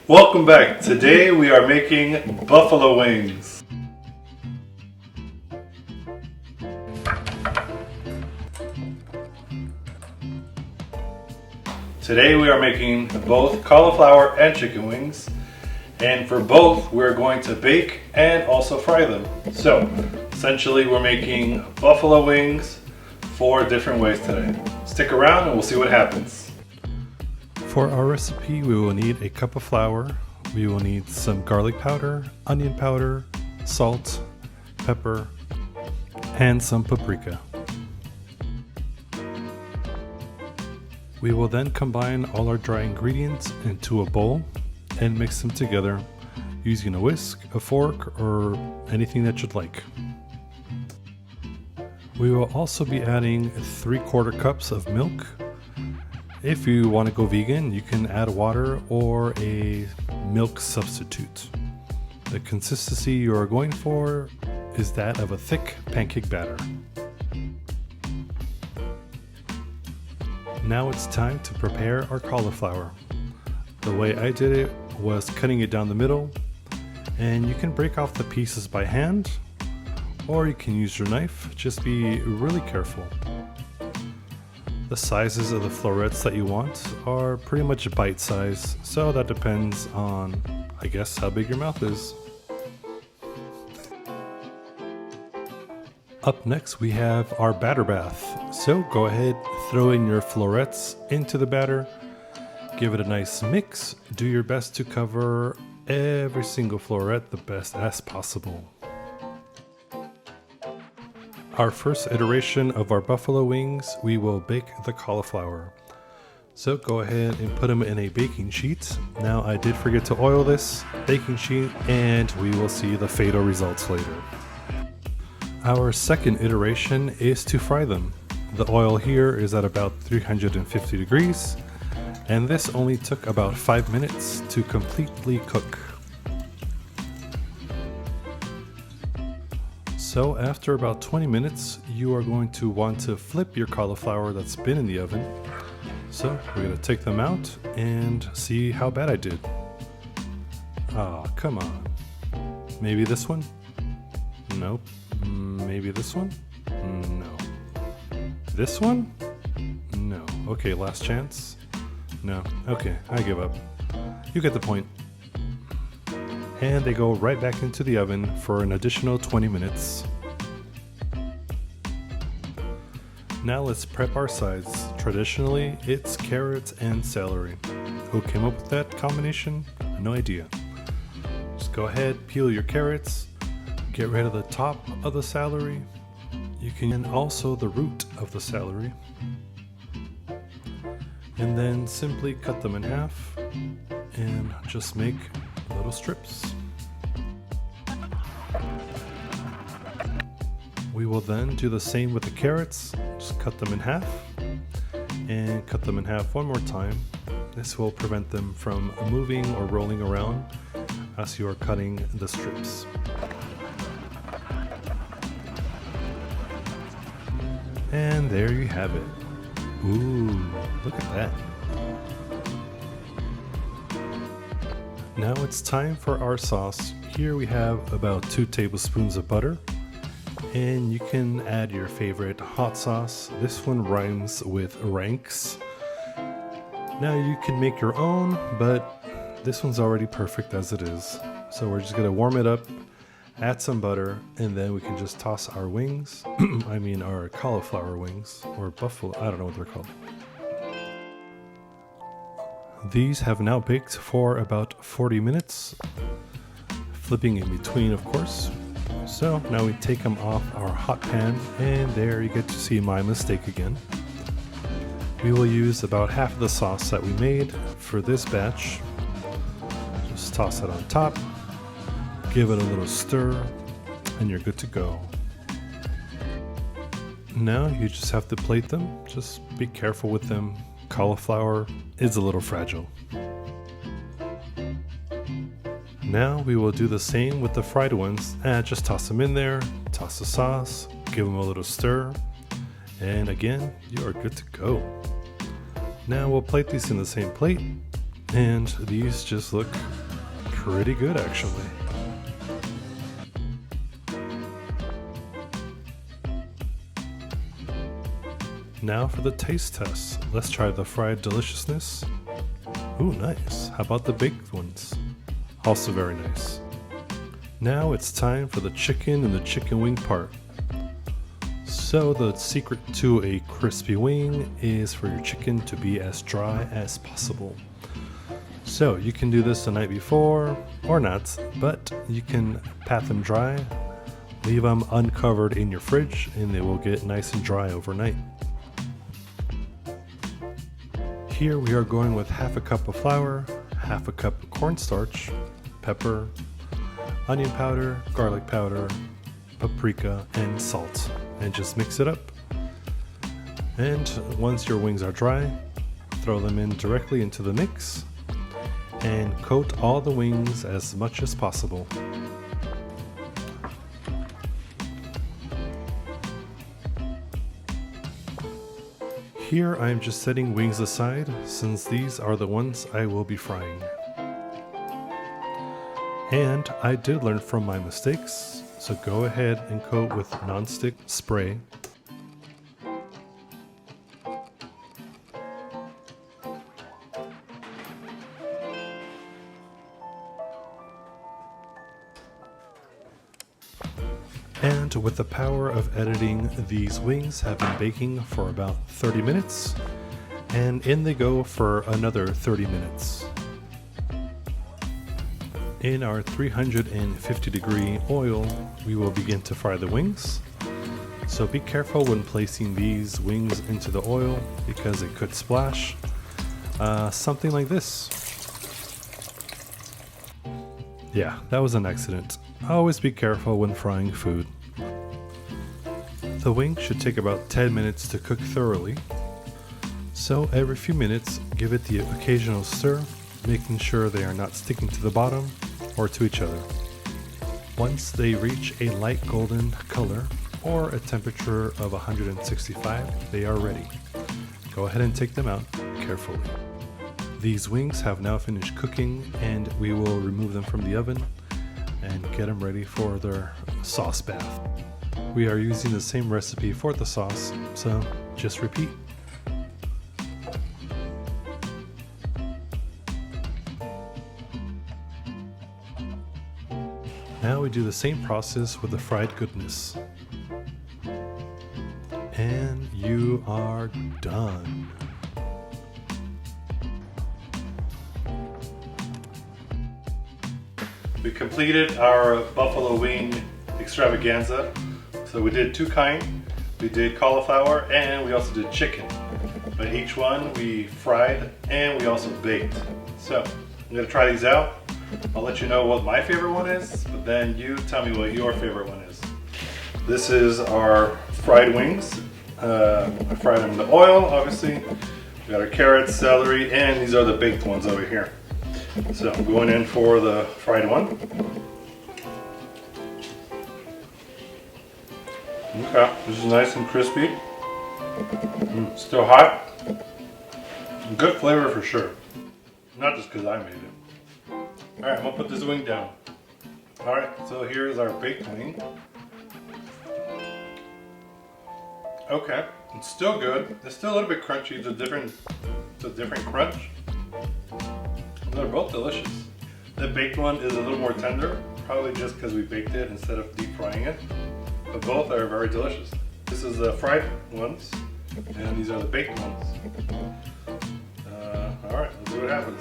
Welcome back. Today we are making buffalo wings. Today we are making both cauliflower and chicken wings. And for both, we're going to bake and also fry them. So essentially we're making buffalo wings 4 different ways today. Stick around and we'll see what happens. For our recipe, we will need a cup of flour. We will need some garlic powder, onion powder, salt, pepper, and some paprika. We will then combine all our dry ingredients into a bowl and mix them together using a whisk, a fork, or anything that you'd like. We will also be adding 3/4 cups of milk. If you want to go vegan, you can add water or a milk substitute. The consistency you are going for is that of a thick pancake batter. Now it's time to prepare our cauliflower. The way I did it was cutting it down the middle, and you can break off the pieces by hand, or you can use your knife. Just be really careful. The sizes of the florets that you want are pretty much bite size, so that depends on, I guess, how big your mouth is. Up next we have our batter bath. So go ahead, throw in your florets into the batter, give it a nice mix, do your best to cover every single floret the best as possible. Our first iteration of our buffalo wings, we will bake the cauliflower. So go ahead and put them in a baking sheet. Now I did forget to oil this baking sheet, and we will see the fatal results later. Our second iteration is to fry them. The oil here is at about 350 degrees, and this only took about 5 minutes to completely cook. So after about 20 minutes, you are going to want to flip your cauliflower that's been in the oven. So we're going to take them out and see how bad I did. Ah, come on. Maybe this one? Nope. Maybe this one? No. This one? No. Okay, last chance? No. Okay, I give up. You get the point. And they go right back into the oven for an additional 20 minutes. Now let's prep our sides. Traditionally, it's carrots and celery. Who came up with that combination? No idea. Just go ahead, peel your carrots, get rid of the top of the celery. You can also the root of the celery. And then simply cut them in half and just make little strips. We will then do the same with the carrots. Just cut them in half and cut them in half one more time. This will prevent them from moving or rolling around as you are cutting the strips. And there you have it. Ooh, look at that. Now it's time for our sauce. Here we have about 2 tablespoons of butter, and you can add your favorite hot sauce. This one rhymes with ranks. Now you can make your own, but this one's already perfect as it is. So we're just gonna warm it up, add some butter, and then we can just toss our wings. I mean our cauliflower wings, or buffalo, I don't know what they're called. These have now baked for about 40 minutes, flipping in between, of course. So now we take them off our hot pan, and there you get to see my mistake again. We will use about half of the sauce that we made for this batch. Just toss it on top, give it a little stir, and you're good to go. Now you just have to plate them. Just be careful with them. Cauliflower is a little fragile. Now we will do the same with the fried ones. Just toss them in there, toss the sauce, give them a little stir, and again, you are good to go. Now we'll plate these in the same plate, And these just look pretty good actually. Now for the taste test. Let's try the fried deliciousness. Ooh, nice. How about the baked ones? Also very nice. Now it's time for the chicken and the chicken wing part. So the secret to a crispy wing is for your chicken to be as dry as possible. So you can do this the night before or not, but you can pat them dry, leave them uncovered in your fridge, and they will get nice and dry overnight. Here we are going with half a cup of flour, half a cup of cornstarch, pepper, onion powder, garlic powder, paprika, and salt. And just mix it up. And once your wings are dry, throw them in directly into the mix and coat all the wings as much as possible. Here I am just setting wings aside since these are the ones I will be frying. And I did learn from my mistakes, so go ahead and coat with non-stick spray. And with the power of editing, these wings have been baking for about 30 minutes, and in they go for another 30 minutes. In our 350 degree oil, we will begin to fry the wings. So be careful when placing these wings into the oil because it could splash. Something like this. Yeah, that was an accident. Always be careful when frying food. The wing should take about 10 minutes to cook thoroughly. So every few minutes, give it the occasional stir, making sure they are not sticking to the bottom or to each other. Once they reach a light golden color or a temperature of 165, they are ready. Go ahead and take them out carefully. These wings have now finished cooking, and we will remove them from the oven and get them ready for their sauce bath. We are using the same recipe for the sauce, so just repeat. Now we do the same process with the fried goodness. And you are done. We completed our buffalo wing extravaganza. So we did two kinds. We did cauliflower and we also did chicken. But each one we fried and we also baked. So I'm gonna try these out. I'll let you know what my favorite one is, but then you tell me what your favorite one is. This is our fried wings. I fried them in the oil, obviously. We got our carrots, celery, and these are the baked ones over here. So I'm going in for the fried one. Okay, this is nice and crispy. Still hot. Good flavor for sure. Not just because I made it. Alright, I'm gonna put this wing down. Alright, so here's our baked wing. Okay, it's still good. It's still a little bit crunchy. It's a different crunch. They're both delicious. The baked one is a little more tender, probably just because we baked it instead of deep frying it. But both are very delicious. This is the fried ones, and these are the baked ones. Alright, let's see what happens.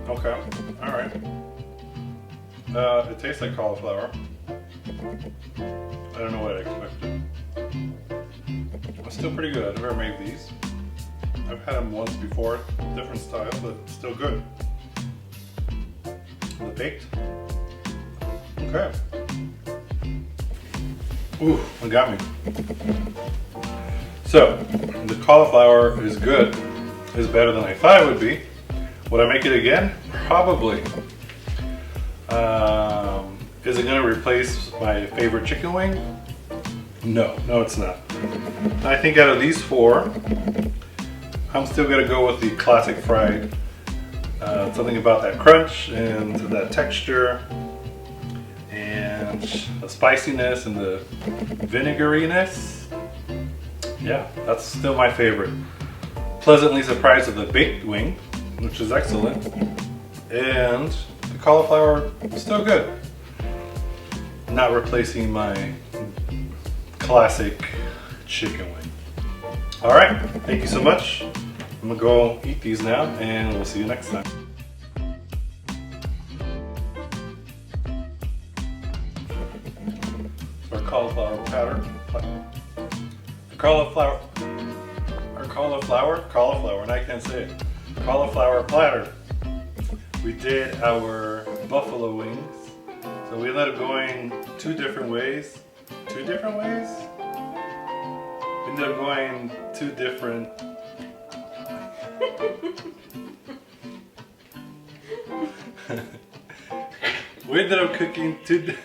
Okay, alright. It tastes like cauliflower. I don't know what I expected. It's still pretty good. I've never made these. I've had them once before, different style, but still good. The baked. Okay. Ooh, it got me. So, the cauliflower is good. It's better than I thought it would be. Would I make it again? Probably. Is it going to replace my favorite chicken wing? No, it's not. I think out of these four, I'm still gonna go with the classic fried. Something about that crunch and that texture and the spiciness and the vinegariness. Yeah, that's still my favorite. Pleasantly surprised with the baked wing, which is excellent. And the cauliflower is still good. Not replacing my classic chicken wing. All right, thank you so much. I'm gonna go eat these now and we'll see you next time. Our cauliflower powder. Cauliflower, and I can't say it. Cauliflower platter. We did our buffalo wings. So we ended up going two different ways. We ended up going two different. We ended up cooking two.